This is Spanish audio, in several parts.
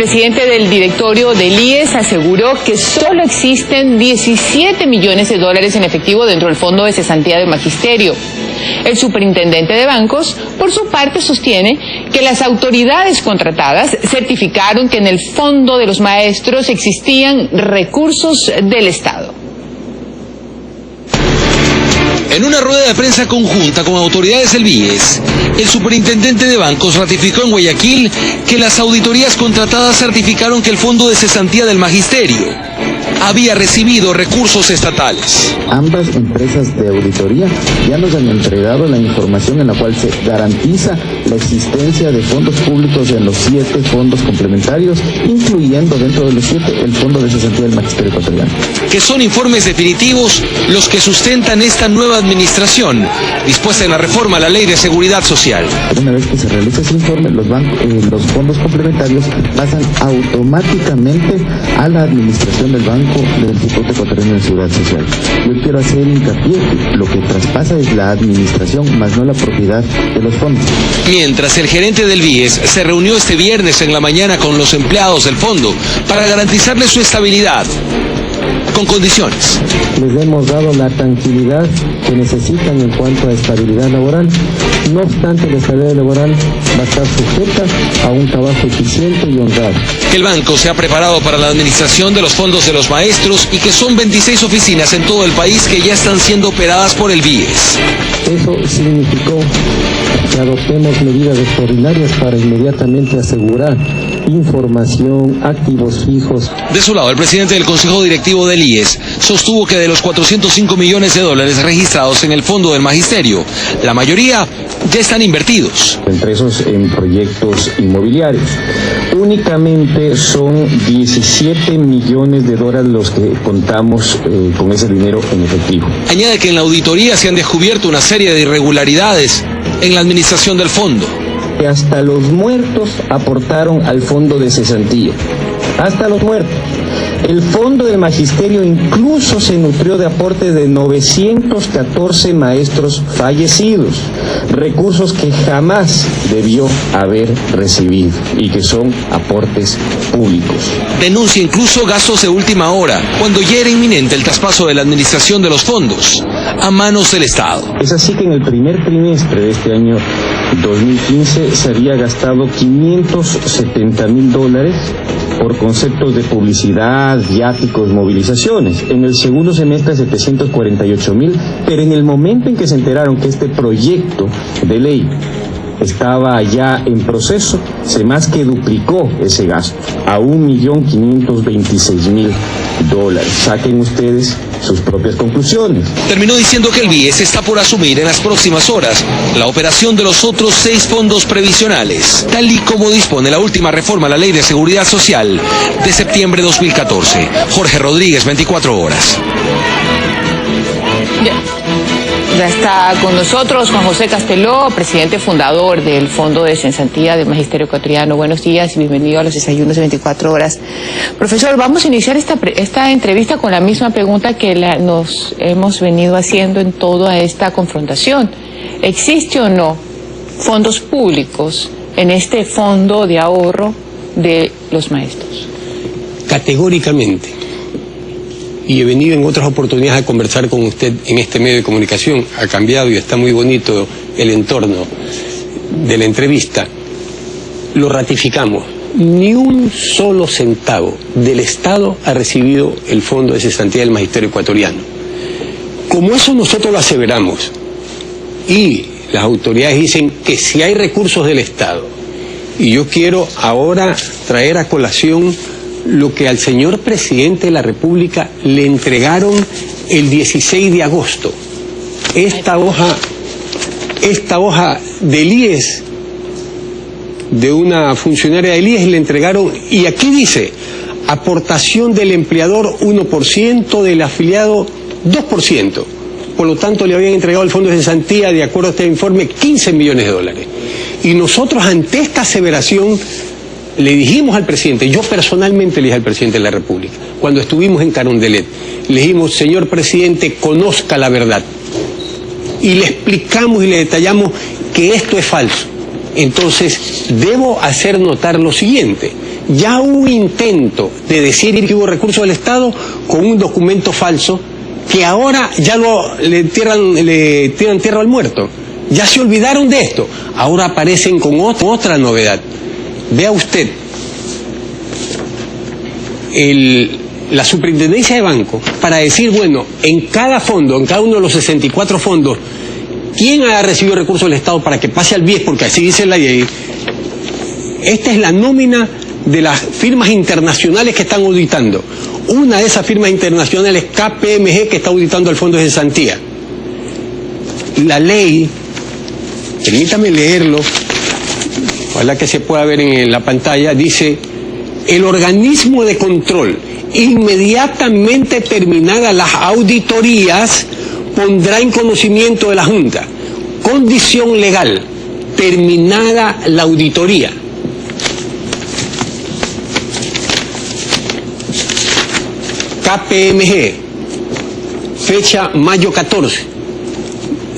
presidente del directorio del IES aseguró que solo existen 17 millones de dólares en efectivo dentro del Fondo de Cesantía del Magisterio. El superintendente de bancos, por su parte, sostiene que las autoridades contratadas certificaron que en el fondo de los maestros existían recursos del Estado. En una rueda de prensa conjunta con autoridades del BIES, el superintendente de bancos ratificó en Guayaquil que las auditorías contratadas certificaron que el Fondo de Cesantía del Magisterio había recibido recursos estatales. Ambas empresas de auditoría ya nos han entregado la información en la cual se garantiza la existencia de fondos públicos en los 7 fondos complementarios, incluyendo dentro de los 7 el Fondo de Cesantía del Magisterio Ecuatoriano. Que son informes definitivos los que sustentan esta nueva administración dispuesta en la reforma a la Ley de Seguridad Social. Una vez que se realiza ese informe, los fondos complementarios pasan automáticamente a la administración del Banco del Instituto Ecuatoriano de Seguridad Social. Yo quiero hacer hincapié que lo que traspasa es la administración, más no la propiedad de los fondos. Mientras el gerente del BIES se reunió este viernes en la mañana con los empleados del fondo para garantizarles su estabilidad, con condiciones. Les hemos dado la tranquilidad que necesitan en cuanto a estabilidad laboral. No obstante, la estabilidad laboral va a estar sujeta a un trabajo eficiente y honrado. Que el banco se ha preparado para la administración de los fondos de los maestros y que son 26 oficinas en todo el país que ya están siendo operadas por el BIES. Eso significó que adoptemos medidas extraordinarias para inmediatamente asegurar información, activos fijos. De su lado, el presidente del Consejo Directivo del IES sostuvo que de los 405 millones de dólares registrados en el Fondo del Magisterio, la mayoría ya están invertidos. Entre esos en proyectos inmobiliarios. Únicamente son 17 millones de dólares los que contamos con ese dinero en efectivo. Añade que en la auditoría se han descubierto una serie de irregularidades en la administración del fondo. Que hasta los muertos aportaron al Fondo de Cesantía. Hasta los muertos. El Fondo del Magisterio incluso se nutrió de aportes de 914 maestros fallecidos, recursos que jamás debió haber recibido y que son aportes públicos. Denuncia incluso gastos de última hora, cuando ya era inminente el traspaso de la administración de los fondos a manos del Estado. Es así que en el primer trimestre de este año 2015 se había gastado 570.000 dólares por conceptos de publicidad, viáticos, movilizaciones. En el segundo semestre 748.000, pero en el momento en que se enteraron que este proyecto de ley estaba ya en proceso, se más que duplicó ese gasto a $1.526.000. Saquen ustedes sus propias conclusiones. Terminó diciendo que el BIES está por asumir en las próximas horas la operación de los otros 6 fondos previsionales, tal y como dispone la última reforma a la Ley de Seguridad Social de septiembre de 2014. Jorge Rodríguez, 24 horas. Ya está con nosotros Juan José Casteló, presidente fundador del Fondo de Cesantía del Magisterio Ecuatoriano. Buenos días y bienvenido a los desayunos de 24 horas. Profesor, vamos a iniciar esta entrevista con la misma pregunta que nos hemos venido haciendo en toda esta confrontación. ¿Existe o no fondos públicos en este fondo de ahorro de los maestros? Categóricamente. Y he venido en otras oportunidades a conversar con usted en este medio de comunicación. Ha cambiado y está muy bonito el entorno de la entrevista. Lo ratificamos. Ni un solo centavo del Estado ha recibido el Fondo de Cesantía del Magisterio Ecuatoriano. Como eso nosotros lo aseveramos y las autoridades dicen que si hay recursos del Estado, y yo quiero ahora traer a colación lo que al señor presidente de la República le entregaron el 16 de agosto. Esta hoja del IES, de una funcionaria del IES, le entregaron, y aquí dice, aportación del empleador 1%, del afiliado 2%. Por lo tanto, le habían entregado al Fondo de Cesantía, de acuerdo a este informe, 15 millones de dólares. Y nosotros, ante esta aseveración, le dijimos al presidente, yo personalmente le dije al presidente de la República, cuando estuvimos en Carondelet, le dijimos, señor presidente, conozca la verdad. Y le explicamos y le detallamos que esto es falso. Entonces, debo hacer notar lo siguiente. ya hubo intento de decir que hubo recursos del Estado con un documento falso que ahora ya le tiran tierra al muerto. Ya se olvidaron de esto. Ahora aparecen con otra novedad. Vea usted, la superintendencia de banco, para decir, bueno, en cada fondo, en cada uno de los 64 fondos, ¿quién ha recibido recursos del Estado para que pase al BIES? Porque así dice la ley. Esta es la nómina de las firmas internacionales que están auditando. Una de esas firmas internacionales es KPMG, que está auditando el Fondo de Cesantía. La ley, permítame leerlo, ojalá que se pueda ver en la pantalla, dice: el organismo de control, inmediatamente terminadas las auditorías, pondrá en conocimiento de la Junta, condición legal, terminada la auditoría. KPMG, fecha mayo 14,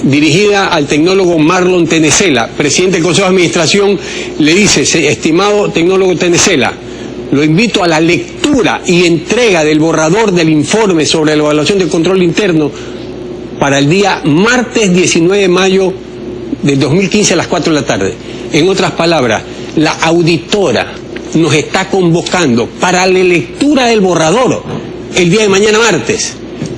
dirigida al tecnólogo Marlon Tenecela, presidente del Consejo de Administración, le dice: estimado tecnólogo Tenecela, lo invito a la lectura y entrega del borrador del informe sobre la evaluación del control interno para el día martes 19 de mayo del 2015 a las 4 de la tarde. En otras palabras, la auditora nos está convocando para la lectura del borrador el día de mañana martes.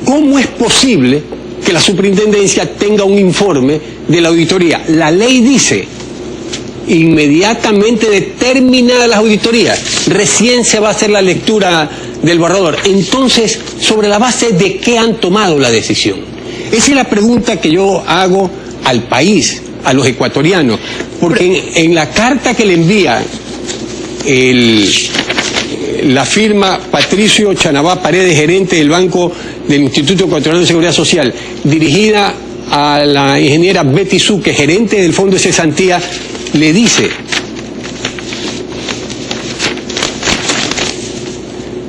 ¿Cómo es posible que la superintendencia tenga un informe de la auditoría? La ley dice: inmediatamente determinadas las auditorías, recién se va a hacer la lectura del borrador. Entonces, ¿sobre la base de qué han tomado la decisión? Esa es la pregunta que yo hago al país, a los ecuatorianos, porque en la carta que le envía la firma Patricio Chanabá Paredes, gerente del Banco del Instituto Ecuatoriano de Seguridad Social, dirigida a la ingeniera Betty Suque, gerente del Fondo de Cesantía, le dice: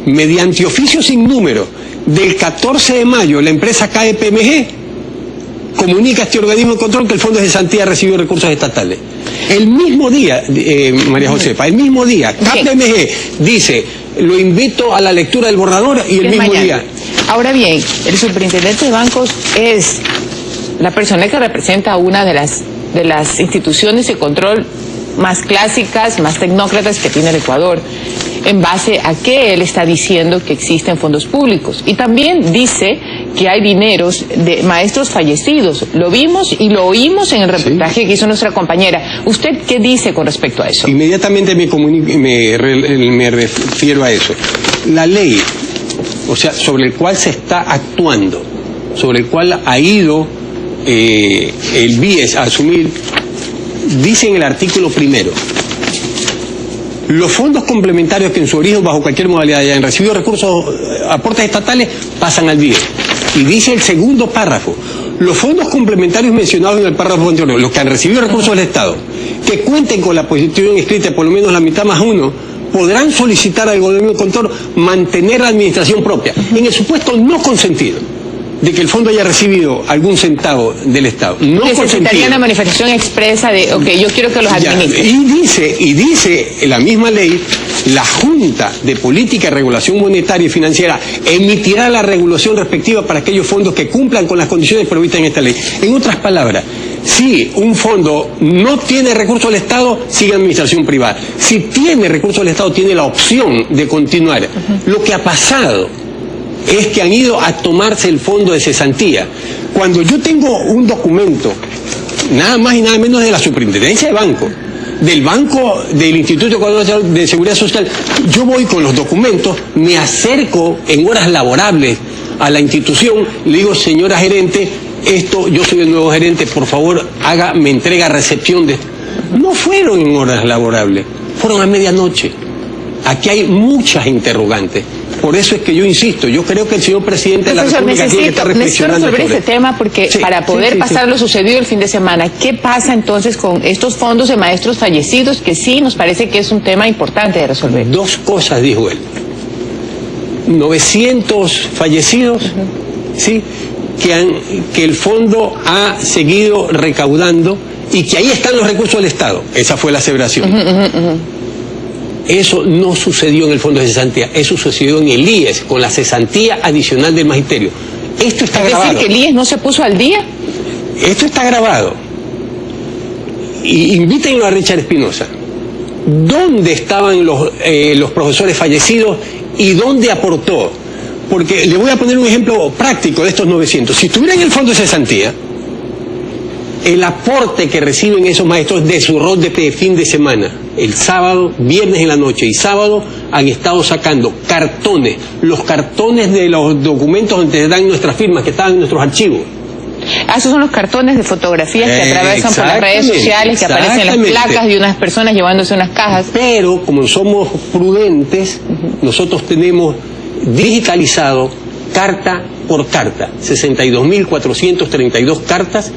mediante oficio sin número del 14 de mayo, la empresa KPMG comunica a este organismo de control que el Fondo de Cesantía recibió recursos estatales. El mismo día, María Josefa, el mismo día, KPMG dice: lo invito a la lectura del borrador, y el mismo día. Ahora bien, el superintendente de bancos es la persona que representa una de las instituciones de control más clásicas, más tecnócratas que tiene el Ecuador, en base a que él está diciendo que existen fondos públicos. Y también dice que hay dineros de maestros fallecidos. Lo vimos y lo oímos en el reportaje que hizo nuestra compañera. ¿Usted qué dice con respecto a eso? Inmediatamente me refiero a eso. La ley, o sea, sobre el cual se está actuando, sobre el cual ha ido el BIES a asumir, dice en el artículo 1: los fondos complementarios que en su origen, bajo cualquier modalidad, hayan recibido recursos, aportes estatales, pasan al BIES. Y dice el segundo párrafo: los fondos complementarios mencionados en el párrafo anterior, los que han recibido recursos del Estado, que cuenten con la posición escrita por lo menos la mitad más uno, podrán solicitar al gobierno de control mantener la administración propia, en el supuesto no consentido de que el fondo haya recibido algún centavo del Estado. No necesitaría una manifestación expresa de: ok, yo quiero que los administre. Y dice la misma ley: la Junta de Política y Regulación Monetaria y Financiera emitirá la regulación respectiva para aquellos fondos que cumplan con las condiciones previstas en esta ley. En otras palabras, si un fondo no tiene recursos del Estado, sigue administración privada. Si tiene recursos del Estado, tiene la opción de continuar. Lo que ha pasado es que han ido a tomarse el fondo de cesantía. Cuando yo tengo un documento, nada más y nada menos de la superintendencia de banco, del Banco del Instituto Ecuatoriano de Seguridad Social, yo voy con los documentos, me acerco en horas laborables a la institución, le digo: señora gerente, yo soy el nuevo gerente, por favor, me entrega recepción de... No fueron en horas laborables, fueron a medianoche. Aquí hay muchas interrogantes. Por eso es que yo insisto, yo creo que el señor presidente de la República tiene que estar reflexionando sobre este tema, porque para poder pasar lo sucedido el fin de semana, ¿qué pasa entonces con estos fondos de maestros fallecidos? Que sí nos parece que es un tema importante de resolver. Dos cosas, dijo él: 900 fallecidos, ¿sí?, que el fondo ha seguido recaudando y que ahí están los recursos del Estado. Esa fue la aseveración. Eso no sucedió en el Fondo de Cesantía, eso sucedió en el IES, con la cesantía adicional del magisterio. Esto está grabado. ¿Es decir, que el IES no se puso al día? Esto está grabado. Y invítenlo a Richard Espinosa. ¿Dónde estaban los profesores fallecidos y dónde aportó? Porque le voy a poner un ejemplo práctico de estos 900. Si estuviera en el Fondo de Cesantía, el aporte que reciben esos maestros de su rol de fin de semana, el sábado, viernes en la noche y sábado, han estado sacando cartones, los cartones de los documentos donde dan nuestras firmas, que estaban en nuestros archivos. Esos son los cartones de fotografías que atravesan por las redes sociales, que aparecen las placas de unas personas llevándose unas cajas. Pero como somos prudentes, nosotros tenemos digitalizado carta por carta, 62.432 cartas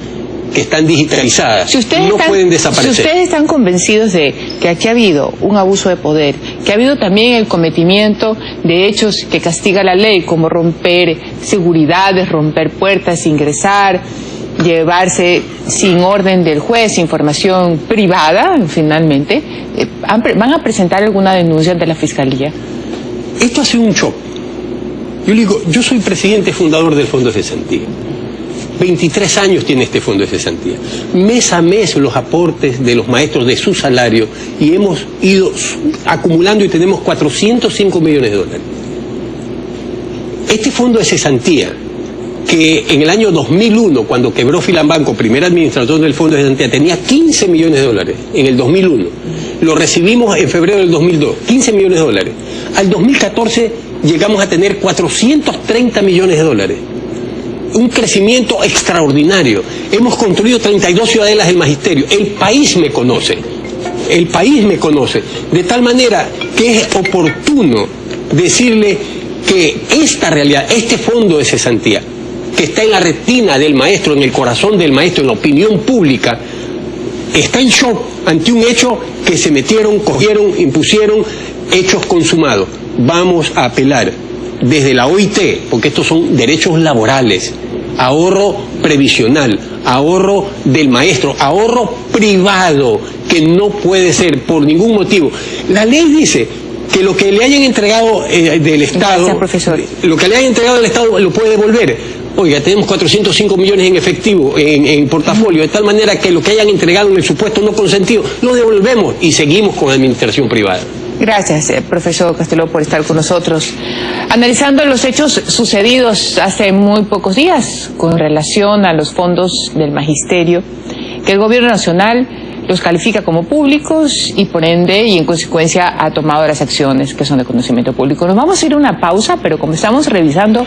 que están digitalizadas, no pueden desaparecer. Si ustedes están convencidos de que aquí ha habido un abuso de poder, que ha habido también el cometimiento de hechos que castiga la ley, como romper seguridades, romper puertas, ingresar, llevarse sin orden del juez información privada, finalmente, ¿van a presentar alguna denuncia ante la Fiscalía? Esto ha sido un shock. Yo le digo, yo soy presidente fundador del Fondo de Cesantía. 23 años tiene este Fondo de Cesantía. Mes a mes los aportes de los maestros de su salario, y hemos ido acumulando y tenemos 405 millones de dólares. Este Fondo de Cesantía, que en el año 2001, cuando quebró Filambanco, primer administrador del Fondo de Cesantía, tenía 15 millones de dólares en el 2001. Lo recibimos en febrero del 2002, 15 millones de dólares. Al 2014 llegamos a tener 430 millones de dólares. Un crecimiento extraordinario. Hemos construido 32 ciudadelas del magisterio. El país me conoce. El país me conoce. De tal manera que es oportuno decirle que esta realidad, este Fondo de Cesantía, que está en la retina del maestro, en el corazón del maestro, en la opinión pública, está en shock ante un hecho que se metieron, cogieron, impusieron, hechos consumados. Vamos a apelar desde la OIT, porque estos son derechos laborales, ahorro previsional, ahorro del maestro, ahorro privado, que no puede ser por ningún motivo. La ley dice que lo que le hayan entregado del Estado, gracias, profesor, lo que le hayan entregado del Estado lo puede devolver. Oiga, tenemos 405 millones en efectivo, en portafolio, de tal manera que lo que hayan entregado en el supuesto no consentido, lo devolvemos y seguimos con la administración privada. Gracias, profesor Casteló, por estar con nosotros. Analizando los hechos sucedidos hace muy pocos días con relación a los fondos del magisterio, que el gobierno nacional los califica como públicos y por ende y en consecuencia ha tomado las acciones que son de conocimiento público. Nos vamos a ir a una pausa, pero como estamos revisando